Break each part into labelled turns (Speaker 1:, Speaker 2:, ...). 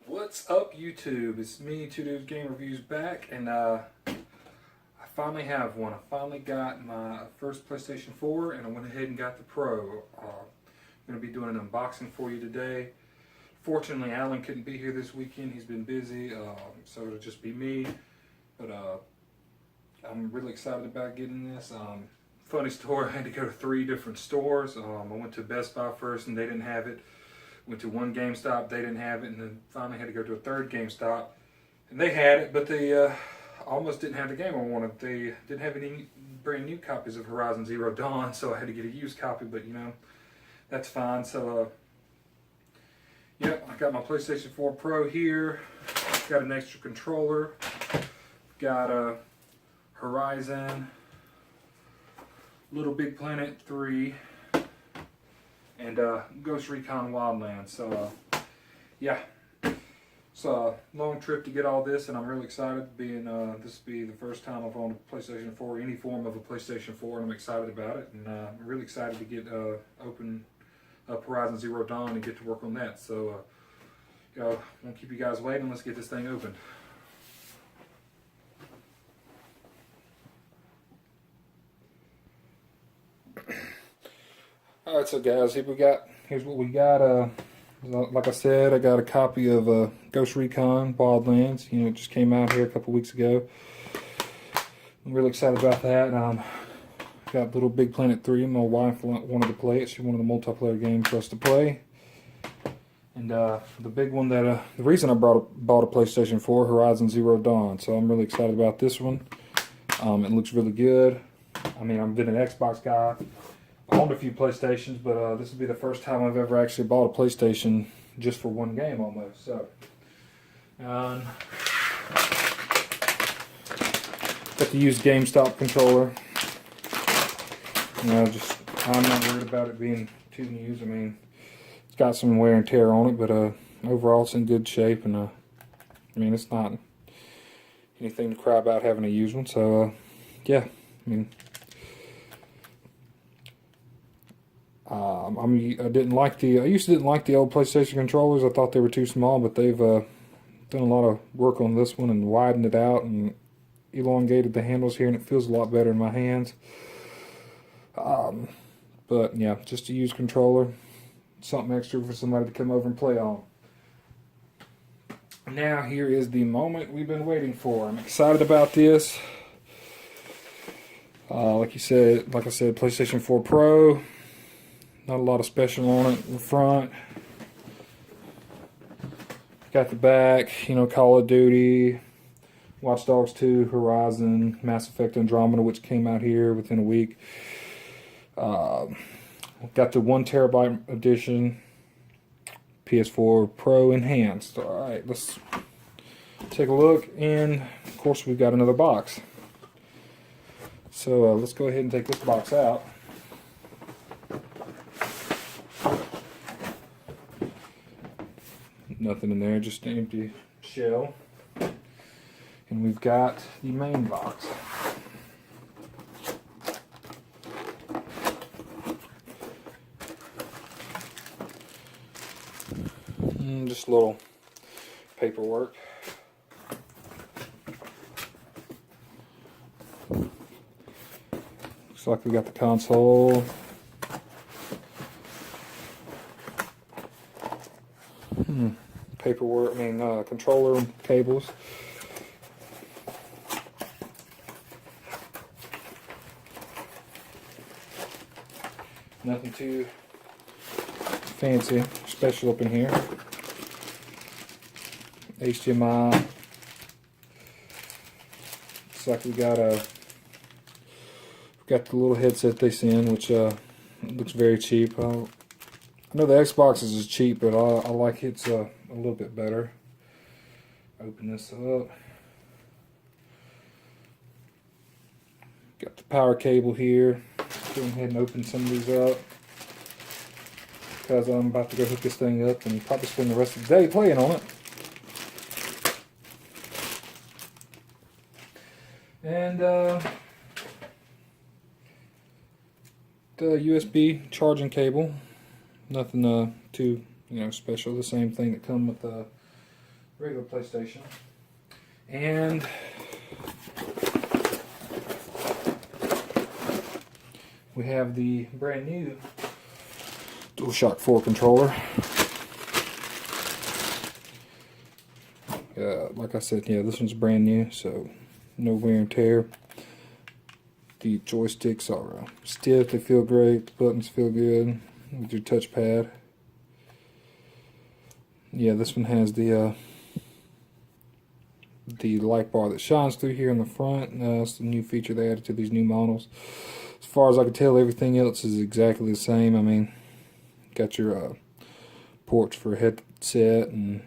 Speaker 1: What's up, YouTube? It's me, Two Dudes Game Reviews, back, and I finally have one. I finally got my first PlayStation 4, and I went ahead and got the Pro. I'm going to be doing an unboxing for you today. Fortunately, Alan couldn't be here this weekend. He's been busy, so it'll just be me. But I'm really excited about getting this. Funny story, I had to go to 3 different stores. I went to Best Buy first, and they didn't have it. Went to one GameStop, they didn't have it, and then finally had to go to a third GameStop, and they had it, but they almost didn't have the game I wanted. They didn't have any brand new copies of Horizon Zero Dawn, so I had to get a used copy, but you know, that's fine. So, yep, I got my PlayStation 4 Pro here, got an extra controller, got a Horizon, Little Big Planet 3, and Ghost Recon Wildlands. So yeah, it's a long trip to get all this, and I'm really excited. Being this will be the first time I've owned a PlayStation 4, any form of a PlayStation 4, and I'm excited about it. And I'm really excited to get open up Horizon Zero Dawn and get to work on that. So you know, I won't keep you guys waiting. Let's get this thing opened. Alright, so guys, here's what we got. Like I said, I got a copy of Ghost Recon Wildlands. You know, it just came out here a couple weeks ago. I'm really excited about that. Got Little Big Planet 3. My wife wanted to play it. She wanted a multiplayer game for us to play. And the big one that, the reason I bought a PlayStation 4, Horizon Zero Dawn. So I'm really excited about this one. It looks really good. I mean, I've been an Xbox guy. I owned a few PlayStations, but this will be the first time I've ever actually bought a PlayStation just for one game almost. So, got the used GameStop controller. You know, I'm not worried about it being too used. I mean, it's got some wear and tear on it, but overall it's in good shape, and I mean, it's not anything to cry about having a used one. So, yeah, I mean. I used to didn't like the old PlayStation controllers. I thought they were too small, but they've done a lot of work on this one and widened it out and elongated the handles here, and it feels a lot better in my hands. But yeah, just a used controller, something extra for somebody to come over and play on. Now here is the moment we've been waiting for. I'm excited about this. Like I said, PlayStation 4 Pro. Not a lot of special on it in the front. Got the back, you know, Call of Duty, Watch Dogs 2, Horizon, Mass Effect Andromeda, which came out here within a week. Got the 1TB edition, PS4 Pro enhanced. Alright, let's take a look, and of course we've got another box. So let's go ahead and take this box out. Nothing in there, just an empty shell. And we've got the main box. Just a little paperwork. Looks like we got the console. Paperwork, controller cables. Nothing too fancy, special up in here. HDMI. Looks like we got the little headset they send, which looks very cheap. I know the Xboxes is cheap, but I like it's a little bit better. Open this up. Got the power cable here. Go ahead and open some of these up, because I'm about to go hook this thing up and probably spend the rest of the day playing on it. And the USB charging cable. Nothing too special. The same thing that come with the regular PlayStation. And we have the brand new DualShock 4 controller. Like I said, yeah, this one's brand new, so no wear and tear. The joysticks are stiff, they feel great, the buttons feel good with your touchpad. Yeah, this one has the light bar that shines through here in the front. It's the new feature they added to these new models. As far as I can tell, everything else is exactly the same. I mean, got your ports for headset and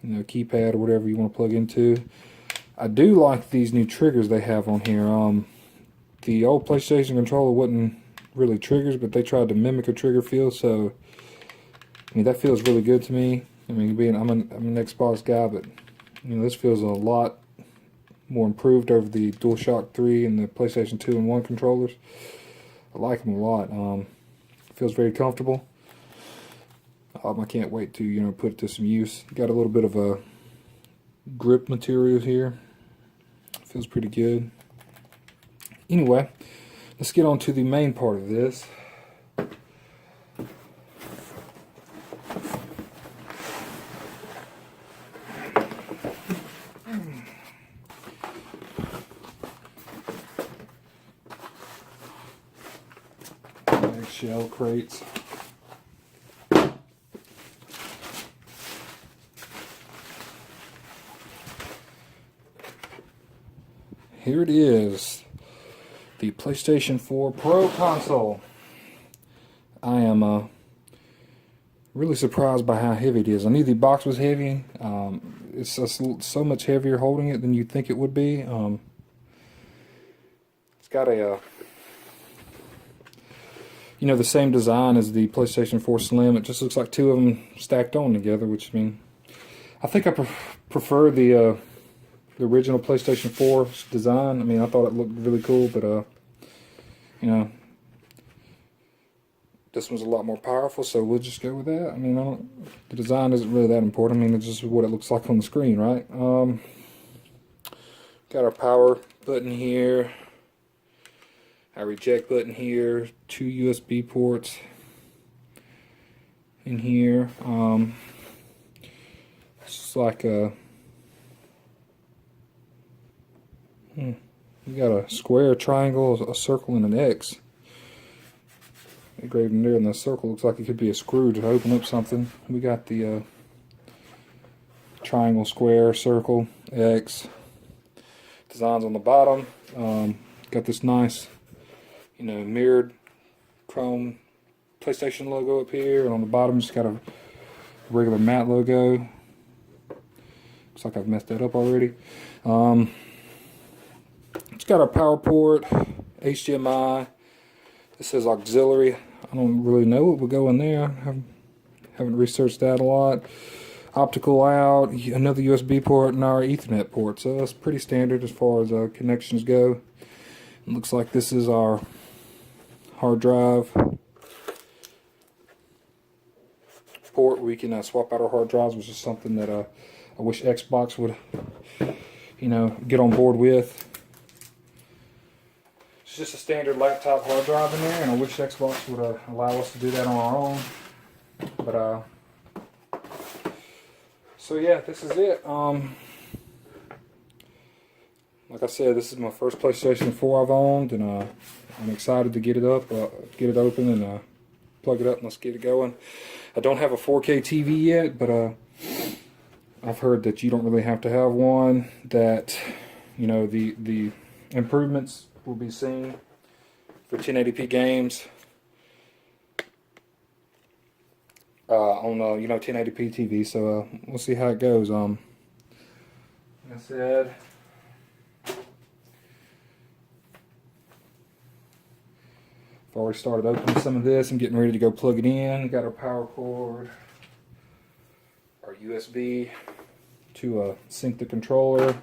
Speaker 1: keypad or whatever you want to plug into. I do like these new triggers they have on here. The old PlayStation controller wasn't really triggers, but they tried to mimic a trigger feel, so I mean that feels really good to me. I mean, I'm an Xbox guy, but this feels a lot more improved over the DualShock 3 and the PlayStation 2 and 1 controllers. I like them a lot. Feels very comfortable. I can't wait to put it to some use. Got a little bit of a grip material here. Feels pretty good. Anyway, let's get on to the main part of this. Eggshell crates. Here it is, the PlayStation 4 Pro console. I am really surprised by how heavy it is. I knew the box was heavy. It's just so much heavier holding it than you'd think it would be. It's got a, the same design as the PlayStation 4 Slim. It just looks like two of them stacked on together, which I think I prefer the original PlayStation 4 design. I mean, I thought it looked really cool, but this one's a lot more powerful, so we'll just go with that. I mean, the design isn't really that important. I mean, it's just what it looks like on the screen, right? Got our power button here, our reject button here, two USB ports in here. It's like a you got a square, a triangle, a circle, and an X engraved in there, and the circle looks like it could be a screw to open up something. We got the triangle, square, circle, X designs on the bottom. Got this nice, mirrored chrome PlayStation logo up here, and on the bottom just got a regular matte logo. Looks like I've messed that up already. It's got a power port, HDMI. This says auxiliary. I don't really know what would go in there. I haven't researched that a lot. Optical out, another USB port, and our Ethernet port. So that's pretty standard as far as connections go. It looks like this is our hard drive port. We can swap out our hard drives, which is something that I wish Xbox would, get on board with. It's just a standard laptop hard drive in there, and I wish Xbox would allow us to do that on our own. But so yeah, this is it. Like I said, this is my first PlayStation 4 I've owned, and I'm excited to get it up, get it open, and plug it up, and let's get it going. I don't have a 4K TV yet, but I've heard that you don't really have to have one. That the improvements will be seen for 1080p games on 1080p TV. So we'll see how it goes. Like I said, I've already started opening some of this. I'm getting ready to go plug it in. Got our power cord, our USB to sync the controller.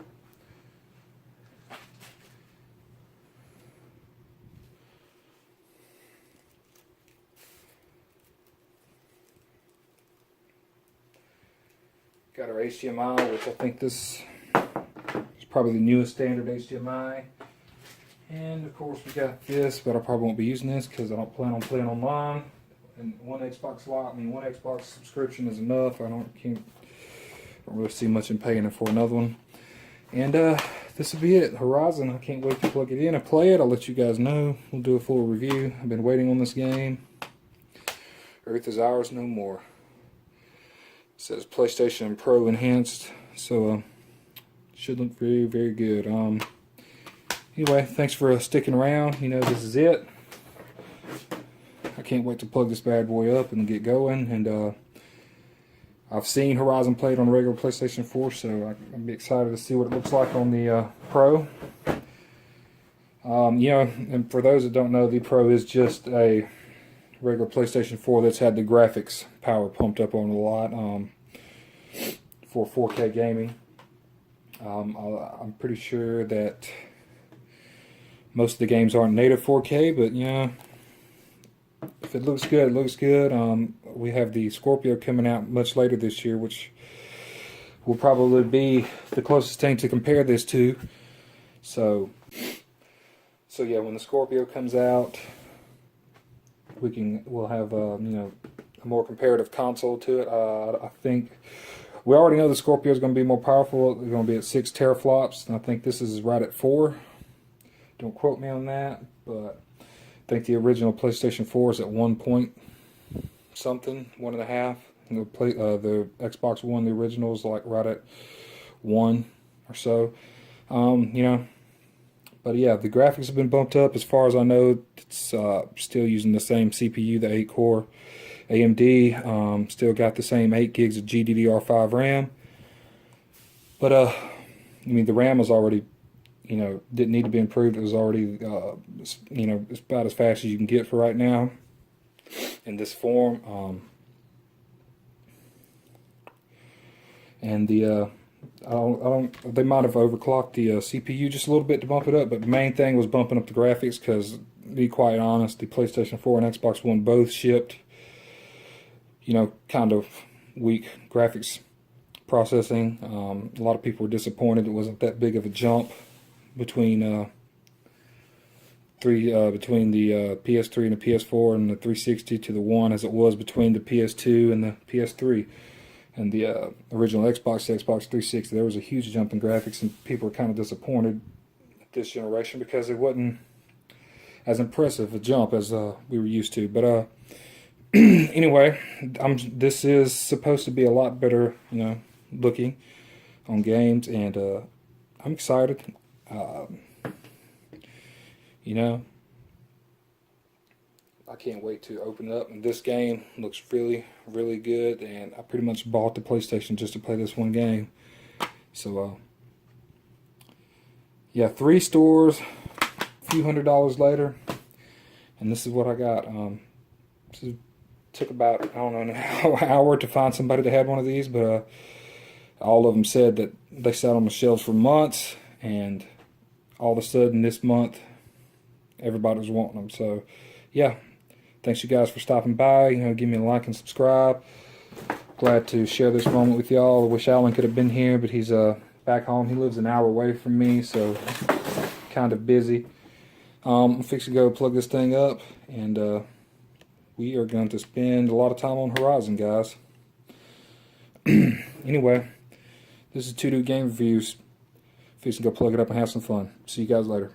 Speaker 1: Got our HDMI, which I think this is probably the newest standard HDMI. And of course we got this, but I probably won't be using this because I don't plan on playing online. And one Xbox subscription is enough. I don't really see much in paying for another one. And this will be it. Horizon. I can't wait to plug it in and play it. I'll let you guys know. We'll do a full review. I've been waiting on this game. Earth is ours no more. It says PlayStation Pro enhanced, so should look very, very good. Anyway, thanks for sticking around. You know, this is it. I can't wait to plug this bad boy up and get going. And I've seen Horizon played on regular PlayStation 4, so I'm excited to see what it looks like on the Pro. You know, and for those that don't know, the Pro is just a regular PlayStation 4 that's had the graphics power pumped up on it a lot for 4K gaming. I'm pretty sure that most of the games aren't native 4K, but you know, if it looks good, it looks good. We have the Scorpio coming out much later this year, which will probably be the closest thing to compare this to. So yeah, when the Scorpio comes out, we'll have you know, a more comparative console to it. I think we already know the Scorpio is going to be more powerful. It's going to be at 6 teraflops, and I think this is right at 4. Don't quote me on that, but I think the original PlayStation 4 is at 1 point something, 1.5. And the Xbox One, the original, is like right at 1 or so. You know, but yeah, the graphics have been bumped up. As far as I know, it's still using the same CPU, the 8-core AMD. Still got the same 8 gigs of GDDR5 RAM. But I mean, the RAM was already, you know, didn't need to be improved. It was already, you know, it's about as fast as you can get for right now in this form. And the they might have overclocked the CPU just a little bit to bump it up, but the main thing was bumping up the graphics because, to be quite honest, the PlayStation 4 and Xbox One both shipped, you know, kind of weak graphics processing. A lot of people were disappointed it wasn't that big of a jump between the PS3 and the PS4 and the 360 to the One as it was between the PS2 and the PS3 and the original Xbox, the Xbox 360. There was a huge jump in graphics, and people were kind of disappointed at this generation because it wasn't as impressive a jump as we were used to. But anyway, this is supposed to be a lot better, you know, looking on games, and I'm excited. You know, I can't wait to open it up, and this game looks really, really good, and I pretty much bought the PlayStation just to play this one game. So yeah, 3 stores, a few $100s later, and this is what I got. It took about, I don't know, an hour to find somebody that had one of these, but all of them said that they sat on the shelves for months, and all of a sudden this month everybody was wanting them. So yeah, thanks you guys for stopping by. You know, give me a like and subscribe. Glad to share this moment with y'all. I wish Alan could have been here, but he's back home. He lives an hour away from me, so kind of busy. I'm fixing to go plug this thing up, and we are going to spend a lot of time on Horizon, guys. Anyway, this is 2 Dude Game Reviews. Fixing to go plug it up and have some fun. See you guys later.